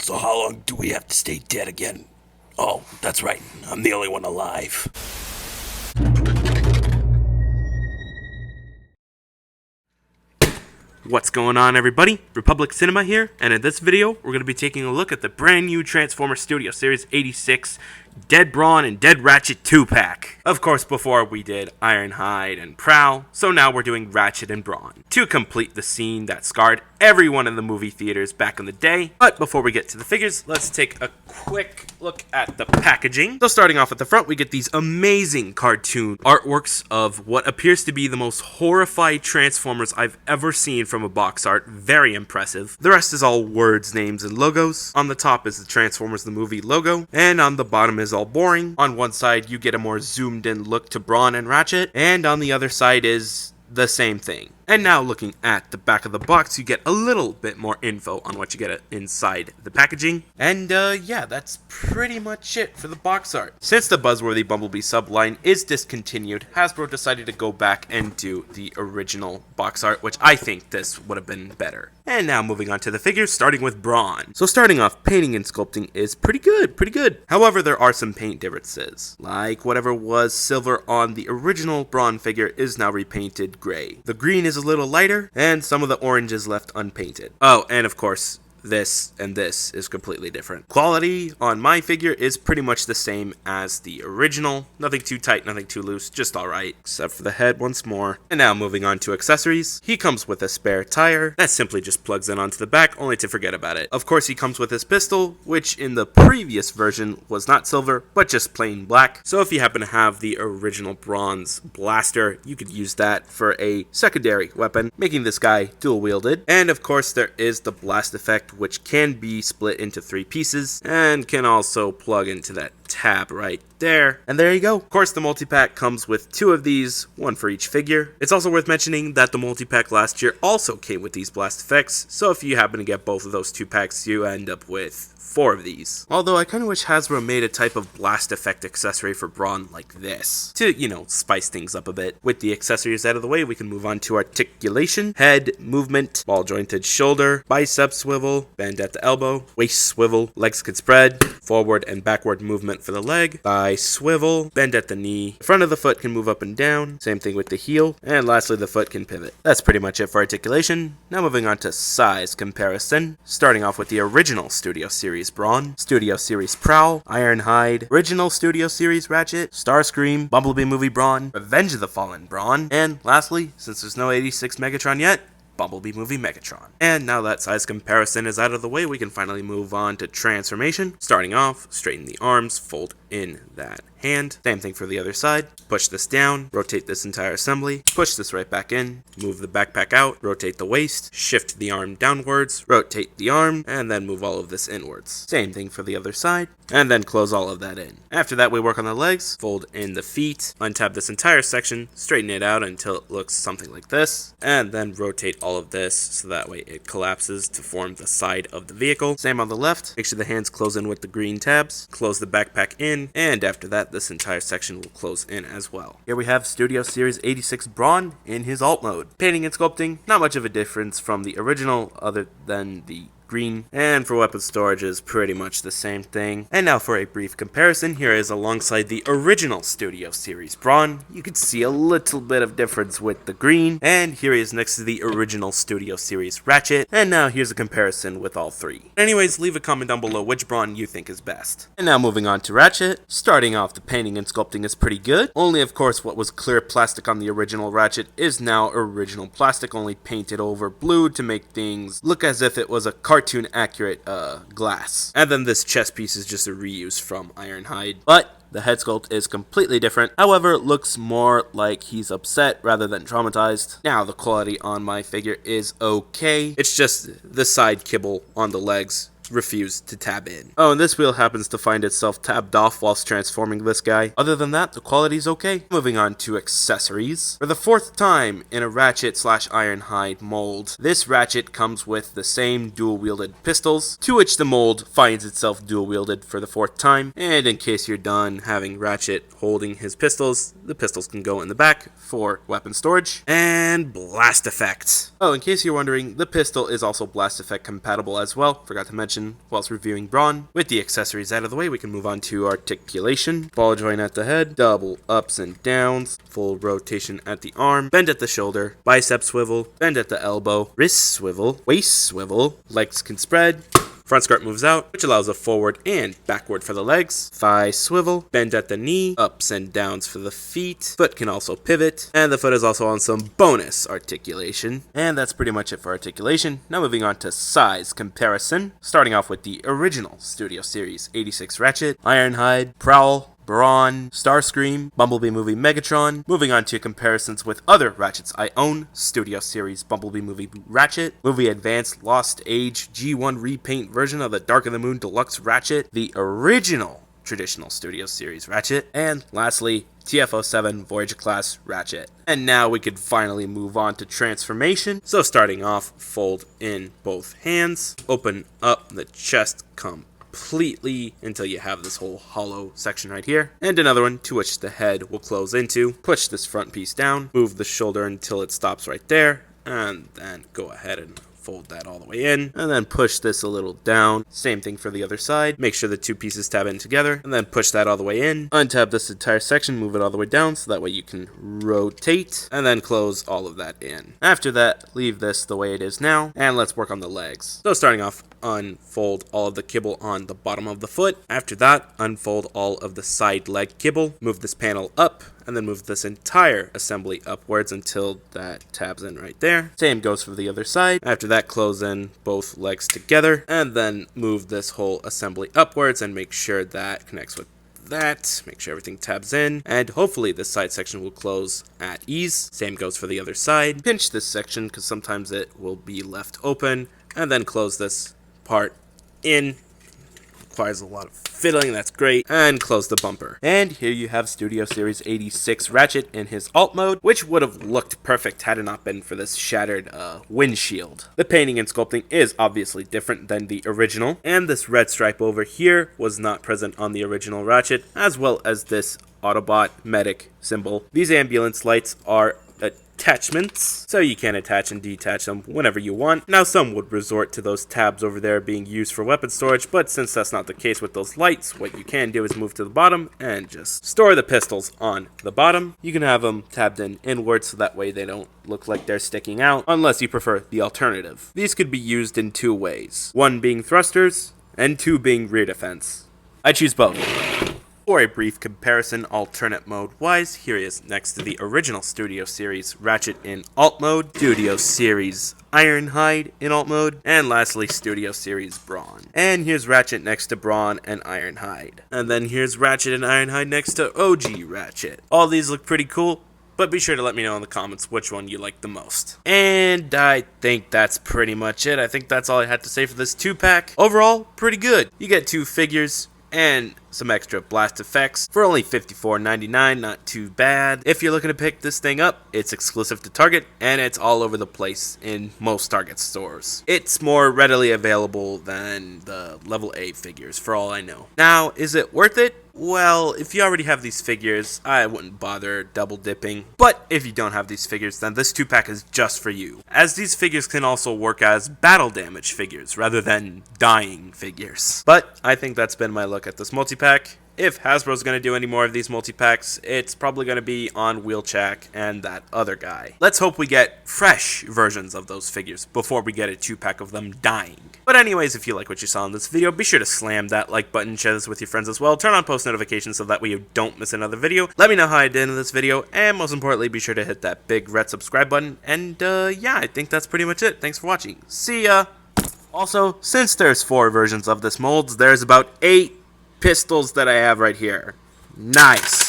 So how long do we have to stay dead again? Oh, that's right. I'm the only one alive. What's going on, everybody? Republic Cinema here, and in this video, we're going to be taking a look at the brand new Transformers Studio Series 86 Dead Brawn and Dead Ratchet 2-pack. Of course, before we did Ironhide and Prowl, so now we're doing Ratchet and Brawn to complete the scene that scarred everyone in the movie theaters back in the day. But before we get to the figures, let's take a quick look at the packaging. So starting off at the front, we get these amazing cartoon artworks of what appears to be the most horrified Transformers I've ever seen from a box art. Very impressive. The rest is all words, names, and logos. On the top is the Transformers the movie logo, and on the bottom is all boring. On one side, you get a more zoomed in look to Brawn and Ratchet, and on the other side is the same thing. And now looking at the back of the box, you get a little bit more info on what you get inside the packaging. And yeah, that's pretty much it for the box art. Since the buzzworthy Bumblebee subline is discontinued, Hasbro decided to go back and do the original box art, which I think this would have been better. And now moving on to the figures, starting with Brawn. So starting off, painting and sculpting is pretty good. However, there are some paint differences. Like whatever was silver on the original Brawn figure is now repainted gray. The green is a little lighter, and some of the orange is left unpainted. Oh, and of course, this and this is completely different. Quality on my figure is pretty much the same as the original. Nothing too tight, nothing too loose, just alright. Except for the head once more. And now moving on to accessories. He comes with a spare tire that simply just plugs in onto the back, only to forget about it. Of course, he comes with his pistol, which in the previous version was not silver, but just plain black. So if you happen to have the original bronze blaster, you could use that for a secondary weapon, making this guy dual-wielded. And of course, there is the blast effect, which can be split into 3 pieces and can also plug into that tab right there. And there you go. Of course, the multi-pack comes with 2 of these, one for each figure. It's also worth mentioning that the multi-pack last year also came with these blast effects, so if you happen to get both of those 2 packs, you end up with 4 of these. Although I kind of wish Hasbro made a type of blast effect accessory for Brawn like this, to, you know, spice things up a bit. With the accessories out of the way, we can move on to articulation, head movement, ball jointed shoulder, bicep swivel, bend at the elbow, waist swivel, legs can spread, forward and backward movement for the leg, thigh swivel, bend at the knee, the front of the foot can move up and down, same thing with the heel, and lastly the foot can pivot. That's pretty much it for articulation. Now moving on to size comparison, starting off with the original Studio Series Brawn, Studio Series Prowl, Ironhide, Original Studio Series Ratchet, Starscream, Bumblebee Movie Brawn, Revenge of the Fallen Brawn, and lastly, since there's no 86 Megatron yet, Bumblebee Movie Megatron. And now that size comparison is out of the way, we can finally move on to transformation. Starting off, straighten the arms, fold in that hand. Same thing for the other side. Push this down, rotate this entire assembly, push this right back in, move the backpack out, rotate the waist, shift the arm downwards, rotate the arm, and then move all of this inwards. Same thing for the other side, and then close all of that in. After that, we work on the legs, fold in the feet, untab this entire section, straighten it out until it looks something like this, and then rotate all of this so that way it collapses to form the side of the vehicle. Same on the left, make sure the hands close in with the green tabs, close the backpack in, and after that, this entire section will close in as well. Here we have Studio Series 86 Brawn in his alt mode. Painting and sculpting, not much of a difference from the original other than the green, and for weapon storage is pretty much the same thing. And now for a brief comparison, here is alongside the original Studio Series Brawn. You can see a little bit of difference with the green, and here he is next to the original Studio Series Ratchet, and now here's a comparison with all 3. Anyways, leave a comment down below which Brawn you think is best. And now moving on to Ratchet. Starting off, the painting and sculpting is pretty good, only of course what was clear plastic on the original Ratchet is now original plastic, only painted over blue to make things look as if it was a cartoon accurate glass. And then this chest piece is just a reuse from Ironhide, but the head sculpt is completely different. However, it looks more like he's upset rather than traumatized. Now, the quality on my figure is okay. It's just the side kibble on the legs refused to tab in. Oh, and this wheel happens to find itself tabbed off whilst transforming this guy. Other than that, the quality's okay. Moving on to accessories. For the 4th time in a Ratchet / Ironhide mold, this Ratchet comes with the same dual-wielded pistols, to which the mold finds itself dual-wielded for the 4th time. And in case you're done having Ratchet holding his pistols, the pistols can go in the back for weapon storage. And blast effect. Oh, in case you're wondering, the pistol is also blast effect compatible as well. Forgot to mention articulation whilst reviewing Brawn. With the accessories out of the way, we can move on to articulation. Ball joint at the head, double ups and downs, full rotation at the arm, bend at the shoulder, bicep swivel, bend at the elbow, wrist swivel, waist swivel, legs can spread. Front skirt moves out, which allows a forward and backward for the legs. Thigh swivel, bend at the knee, ups and downs for the feet. Foot can also pivot, and the foot is also on some bonus articulation. And that's pretty much it for articulation. Now moving on to size comparison. Starting off with the original Studio Series 86 Ratchet, Ironhide, Prowl, Brawn, Starscream, Bumblebee Movie Megatron. Moving on to comparisons with other Ratchets I own: Studio Series Bumblebee Movie Ratchet, Movie Advanced Lost Age G1 repaint version of the Dark of the Moon Deluxe Ratchet, the original traditional Studio Series Ratchet, and lastly, TF-07 Voyager Class Ratchet. And now we could finally move on to transformation. So starting off, fold in both hands, open up the chest completely until you have this whole hollow section right here, and another one to which the head will close into. Push this front piece down, move the shoulder until it stops right there, and then go ahead and fold that all the way in, and then push this a little down. Same thing for the other side. Make sure the two pieces tab in together, and then push that all the way in. Untab this entire section, move it all the way down, so that way you can rotate, and then close all of that in. After that, leave this the way it is now, and let's work on the legs. So starting off, unfold all of the kibble on the bottom of the foot. After that, unfold all of the side leg kibble. Move this panel up, and then move this entire assembly upwards until that tabs in right there. Same goes for the other side. After that, close in both legs together, and then move this whole assembly upwards and make sure that connects with that. Make sure everything tabs in, and hopefully this side section will close at ease. Same goes for the other side. Pinch this section because sometimes it will be left open, and then close this part in. Requires a lot of fiddling, that's great. And close the bumper. And here you have Studio Series 86 Ratchet in his alt mode, which would have looked perfect had it not been for this shattered windshield. The painting and sculpting is obviously different than the original, and this red stripe over here was not present on the original Ratchet, as well as this Autobot medic symbol. These ambulance lights are attachments, so you can attach and detach them whenever you want. Now some would resort to those tabs over there being used for weapon storage, but since that's not the case with those lights, what you can do is move to the bottom and just store the pistols on the bottom. You can have them tabbed in inwards so that way they don't look like they're sticking out, unless you prefer the alternative. These could be used in two ways, one being thrusters and two being rear defense. I choose both. For a brief comparison alternate mode wise, here he is next to the original Studio Series Ratchet in alt mode, Studio Series Ironhide in alt mode, and lastly Studio Series Brawn. And here's Ratchet next to Brawn and Ironhide. And then here's Ratchet and Ironhide next to OG Ratchet. All these look pretty cool, but be sure to let me know in the comments which one you like the most. And I think that's pretty much it. I think that's all I had to say for this 2-pack. Overall, pretty good. You get 2 figures and some extra blast effects for only $54.99, not too bad. If you're looking to pick this thing up, it's exclusive to Target, and it's all over the place in most Target stores. It's more readily available than the level A figures, for all I know. Now, is it worth it? Well, if you already have these figures, I wouldn't bother double dipping. But if you don't have these figures, then this 2-pack is just for you, as these figures can also work as battle damage figures rather than dying figures. But I think that's been my look at this multi-pack. If Hasbro's going to do any more of these multi-packs, it's probably going to be on Wheelchack and that other guy. Let's hope we get fresh versions of those figures before we get a 2-pack of them dying. But anyways, if you like what you saw in this video, be sure to slam that like button, share this with your friends as well, turn on post notifications so that way you don't miss another video. Let me know how I did in this video, and most importantly, be sure to hit that big red subscribe button. And yeah, I think that's pretty much it. Thanks for watching. See ya! Also, since there's 4 versions of this mold, there's about 8 pistols that I have right here. Nice.